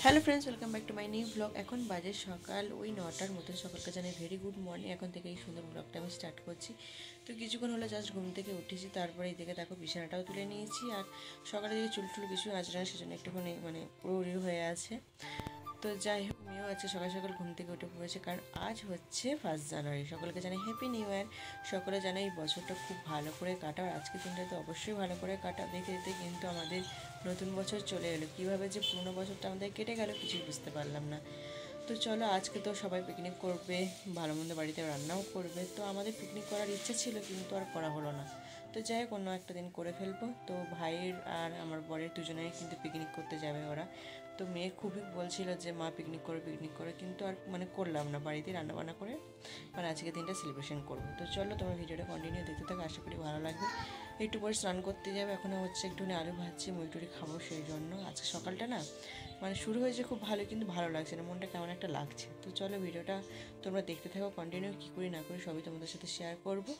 Hello friends, welcome back to my new blog. এখন বাজে সকাল ওই 9টার মতন। সকালকে জানাই ভেরি গুড মর্নিং। এখন থেকে এই সুন্দর ব্লগটা আমি স্টার্ট করছি। তো কিছুক্ষণ হলো জাস্ট ঘুম থেকে উঠেছি, তারপরে এই দিকে দেখো বিছানাটাও তুলে নিয়েছি। আর সকালে দিকে চুল টুল কিছু আঁচড়া, সেজন্য একটুখানি পুরো হয়ে আছে। তো যাই হোক, মেয়েও আছে সকাল সকাল ঘুম থেকে উঠে পড়েছে, কারণ আজ হচ্ছে 1 জানুয়ারি। সকলকে জানাই হ্যাপি নিউ ইয়ার। সকলে জানাই এই বছরটা খুব ভালো করে কাটা, আর আজকের দিনটা তো অবশ্যই ভালো করে কাটা। দেখতে দেখতে কিন্তু আমাদের নতুন বছর চলে এলো। কীভাবে যে পুরনো বছরটা আমাদের কেটে গেল কিছুই বুঝতে পারলাম না। তো চলো, আজকে তো সবাই পিকনিক করবে, ভালো মন্দ বাড়িতে রান্নাও করবে। তো আমাদের পিকনিক করার ইচ্ছা ছিল, কিন্তু আর করা হলো না। তো যাই হোক, অন্য একটা দিন করে ফেলবো। তো ভাইয়ের আর আমার বরের দুজনেই কিন্তু পিকনিক করতে যাবে ওরা। তো মেয়ে খুবই বলছিল যে মা পিকনিক করে, কিন্তু আর করলাম না, বাড়িতে রান্নাবান্না করে আজকের দিনটা সেলিব্রেশন করবো। তো চলো, তোমার ভিডিওটা কন্টিনিউ দেখতে থাকো, আশা করি ভালো লাগবে। একটু পরে স্নান করতে যাবে, এখনও হচ্ছে একটুখানি আলু ভাজছি, মুড়ি খাবো, সেই জন্য আজকে সকালটা না শুরু হয়েছে খুব ভালো, কিন্তু ভালো লাগছে না, মনটা কেমন একটা লাগছে। তো চলো, ভিডিওটা তোমরা দেখতে থাকো কন্টিনিউ, কী করি না করি সবই তোমাদের সাথে শেয়ার করবো।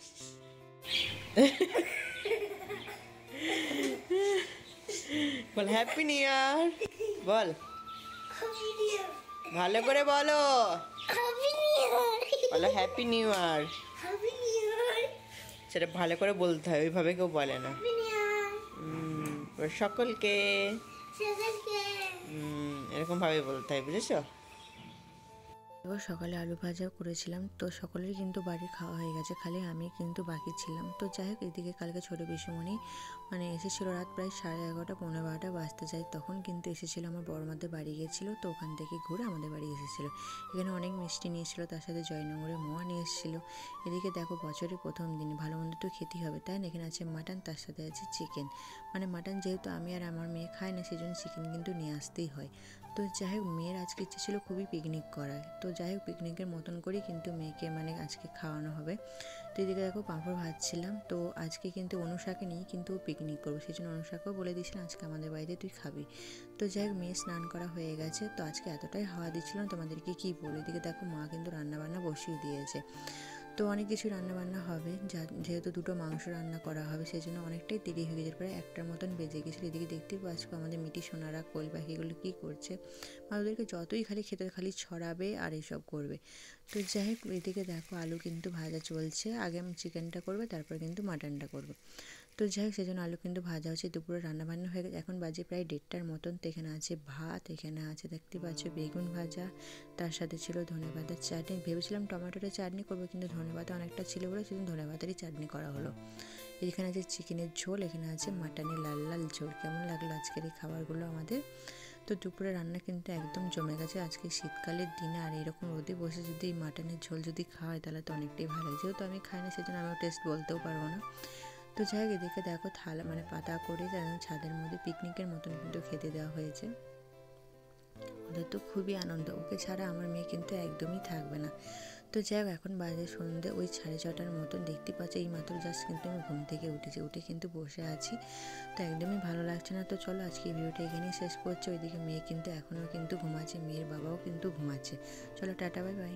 বল হ্যাপি নিউ ইয়ার, বল ভালো করে বলো, বলো হ্যাপি নিউ ইয়ার। সেটা ভালো করে বলতে হয়, ওইভাবে কেউ বলে না। সকলকে এরকম ভাবে বলতে হয়, বুঝেছো? এবার সকালে আলু ভাজা করেছিলাম, তো সকলেরই কিন্তু বাড়ির খাওয়া হয়ে গেছে, খালি আমি কিন্তু বাকি ছিলাম। তো যাই হোক, এদিকে কালকে ছোটো পিসিমণি এসেছিলো রাত প্রায় 11:30 পৌনে 12টা বাজতে যায়, তখন কিন্তু এসেছিলো আমার বড়মাদের বাড়ি গিয়েছিলো। তো ওখান থেকে ঘুরে আমাদের বাড়ি এসেছিলো। এখানে অনেক মিষ্টি নিয়েছিলো, তার সাথে জয়নগরের মোয়া নিয়ে এসেছিলো। এদিকে দেখো, বছরের প্রথম দিন ভালো মন্দ তো খেতেই হবে, তাই না? এখানে আছে মাটন, তার সাথে আছে চিকেন। মাটন যেহেতু আমি আর আমার মেয়ে খাই না, সেই জন্য চিকেন কিন্তু নিয়ে আসতেই হয়। তো যাই হোক, মেয়ের আজকে ইচ্ছে ছিল খুবই পিকনিক করার। তো যাই হোক, পিকনিকের মতন করেই কিন্তু মেয়েকে আজকে খাওয়ানো হবে। তো এদিকে দেখো, পাঁপড় ভাজছিলাম। তো আজকে কিন্তু অনুষাকে নিয়ে কিন্তু পিকনিক করবো, সেই জন্য অনুষাকেও বলে দিয়েছিলাম আজকে আমাদের বাড়িতে তুই খাবি। তো যাই হোক, মেয়ে স্নান করা হয়ে গেছে। তো আজকে এতটাই হাওয়া দিচ্ছিলাম, তোমাদেরকে কি বলে। এদিকে দেখো, মা কিন্তু রান্নাবান্না বসিয়ে দিয়েছে। তো অনেক কিছু রান্নাবান্না হবে, যেহেতু দুটো মাংস রান্না করা হবে, সেই জন্য অনেকটাই দেরি হয়ে গেছে, প্রায় 1টার মতন বেজে গেছিলো। এদিকে দেখতেই পাচ্ছ আমাদের মিটি সোনারা, কোয়েল পাখিগুলো কী করছে। ওদেরকে যতই খেতে খালি ছড়াবে আর এসব করবে। তো যাই হোক, এদিকে দেখো আলু কিন্তু ভাজা চলছে। আগে আমি চিকেনটা করবো, তারপর কিন্তু মাটনটা করবো। তো যাই হোক, সেজন্য আলু কিন্তু ভাজা হচ্ছে। দুপুরে রান্নাবান্না হয়ে গেছে, এখন বাজে প্রায় 1:30টার মতন। তো এখানে আছে ভাত, এখানে আছে দেখতে পাচ্ছ বেগুন ভাজা, তার সাথে ছিল ধনেপাতার চাটনি। ভেবেছিলাম টমেটোর চাটনি করবো, কিন্তু ধনেপাতা অনেকটা ছিল বলে সেজন্য ধনেপাতারই চাটনি করা হলো। এখানে আছে চিকেনের ঝোল, এখানে আছে মাটনের লাল লাল ঝোল। কেমন লাগলো আজকের এই খাবারগুলো আমাদের? তো দুপুরে রান্না কিন্তু একদম জমে গেছে। আজকে শীতকালের দিনে আর এরকম রোদে বসে যদি এই মাটনের ঝোল যদি খাওয়া হয়, তাহলে তো অনেকটাই ভালো লাগে। যেহেতু আমি খাই না, সেজন্য আমিও টেস্ট বলতেও পারবো না। তো যাই হোক, এদিকে দেখো থালা পাতা করে ছাদের মধ্যে পিকনিকের মতন কিন্তু খেতে দেওয়া হয়েছে। ওদের তো খুবই আনন্দ, ওকে ছাড়া আমার মেয়ে কিন্তু একদমই থাকবে না। তো যাই হোক, এখন বাজে সন্ধ্যে ওই 6:30টার মতন। দেখতে পাচ্ছি এই মাত্র জাস্ট কিন্তু আমি ঘুম থেকে উঠে কিন্তু বসে আছি। তো একদমই ভালো লাগছে না। তো চলো, আজকে এই ভিডিওটা এখানেই শেষ করছি। ওইদিকে মেয়ে কিন্তু এখনও কিন্তু ঘুমাচ্ছে, মেয়ের বাবাও কিন্তু ঘুমাচ্ছে। চলো, টাটা, বাই বাই।